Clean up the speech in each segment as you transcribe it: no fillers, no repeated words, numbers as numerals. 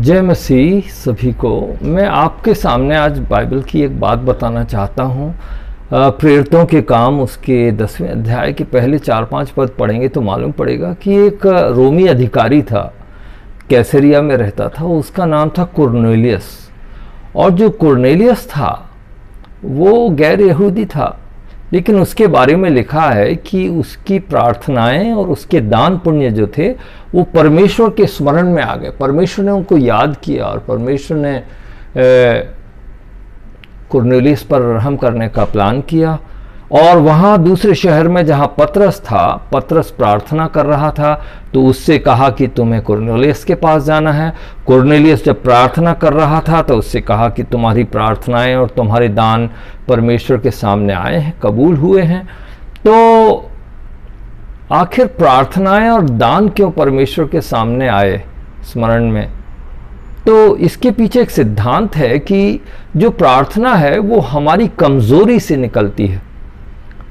जय मसीह सभी को। मैं आपके सामने आज बाइबल की एक बात बताना चाहता हूँ। प्रेरितों के काम उसके 10वें अध्याय के पहले 4-5 पद पढ़ेंगे तो मालूम पड़ेगा कि एक रोमी अधिकारी था, कैसरिया में रहता था। उसका नाम था कुरनेलियस। और जो कुरनेलियस था वो गैर यहूदी था, लेकिन उसके बारे में लिखा है कि उसकी प्रार्थनाएं और उसके दान पुण्य जो थे वो परमेश्वर के स्मरण में आ गए। परमेश्वर ने उनको याद किया और परमेश्वर ने कुरनेलियस पर रहम करने का प्लान किया। और वहाँ दूसरे शहर में जहाँ पतरस था, पतरस प्रार्थना कर रहा था, तो उससे कहा कि तुम्हें कुरनेलियस के पास जाना है। कुरनेलियस जब प्रार्थना कर रहा था तो उससे कहा कि तुम्हारी प्रार्थनाएं और तुम्हारे दान परमेश्वर के सामने आए हैं, कबूल हुए हैं। तो आखिर प्रार्थनाएं और दान क्यों परमेश्वर के सामने आए स्मरण में? तो इसके पीछे एक सिद्धांत है कि जो प्रार्थना है वो हमारी कमज़ोरी से निकलती है।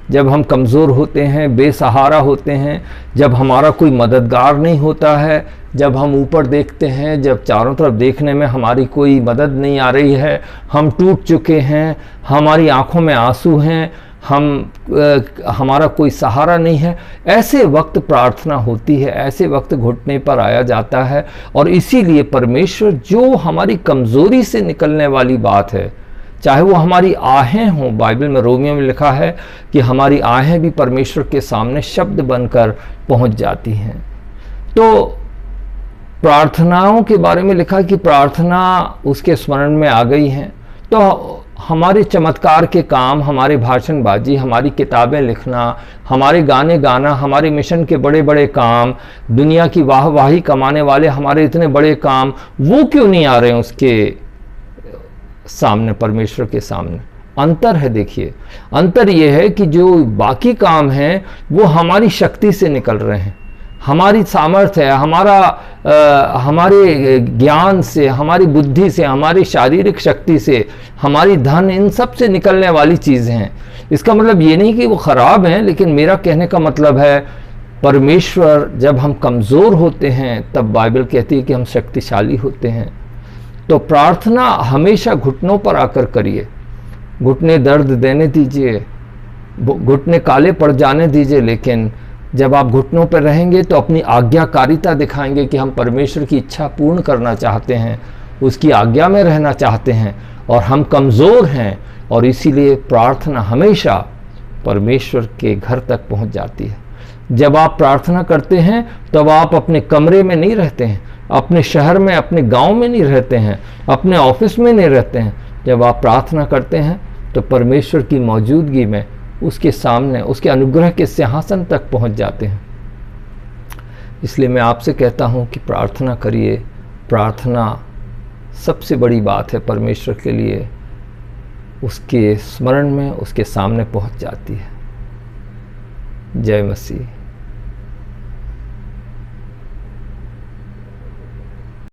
जब हम कमज़ोर होते हैं, बेसहारा होते हैं, जब हमारा कोई मददगार नहीं होता है, जब हम ऊपर देखते हैं, जब चारों तरफ देखने में हमारी कोई मदद नहीं आ रही है, हम टूट चुके हैं, हमारी आंखों में आंसू हैं, हमारा कोई सहारा नहीं है, ऐसे वक्त प्रार्थना होती है, ऐसे वक्त घुटने पर आया जाता है। और इसीलिए परमेश्वर जो हमारी कमज़ोरी से निकलने वाली बात है, चाहे वो हमारी आहें हों, बाइबल में रोमियो में लिखा है कि हमारी आहें भी परमेश्वर के सामने शब्द बनकर पहुंच जाती हैं। तो प्रार्थनाओं के बारे में लिखा कि प्रार्थना उसके स्मरण में आ गई हैं। तो हमारे चमत्कार के काम, हमारे भाषणबाजी, हमारी किताबें लिखना, हमारे गाने गाना, हमारे मिशन के बड़े बड़े काम, दुनिया की वाहवाही कमाने वाले हमारे इतने बड़े काम, वो क्यों नहीं आ रहे हैं उसके सामने, परमेश्वर के सामने? अंतर है। देखिए, अंतर ये है कि जो बाकी काम हैं वो हमारी शक्ति से निकल रहे हैं, हमारी सामर्थ्य है, हमारे ज्ञान से, हमारी बुद्धि से, हमारी शारीरिक शक्ति से, हमारी धन, इन सब से निकलने वाली चीज़ें हैं। इसका मतलब ये नहीं कि वो ख़राब हैं, लेकिन मेरा कहने का मतलब है परमेश्वर, जब हम कमज़ोर होते हैं तब बाइबल कहती है कि हम शक्तिशाली होते हैं। तो प्रार्थना हमेशा घुटनों पर आकर करिए। घुटने दर्द देने दीजिए, घुटने काले पड़ जाने दीजिए, लेकिन जब आप घुटनों पर रहेंगे तो अपनी आज्ञाकारिता दिखाएंगे कि हम परमेश्वर की इच्छा पूर्ण करना चाहते हैं, उसकी आज्ञा में रहना चाहते हैं, और हम कमज़ोर हैं। और इसीलिए प्रार्थना हमेशा परमेश्वर के घर तक पहुंच जाती है। जब आप प्रार्थना करते हैं तब आप अपने कमरे में नहीं रहते हैं, अपने शहर में, अपने गांव में नहीं रहते हैं, अपने ऑफिस में नहीं रहते हैं। जब आप प्रार्थना करते हैं तो परमेश्वर की मौजूदगी में उसके सामने, उसके अनुग्रह के सिंहासन तक पहुंच जाते हैं। इसलिए मैं आपसे कहता हूं कि प्रार्थना करिए। प्रार्थना सबसे बड़ी बात है परमेश्वर के लिए, उसके स्मरण में, उसके सामने पहुंच जाती है। जय मसीह।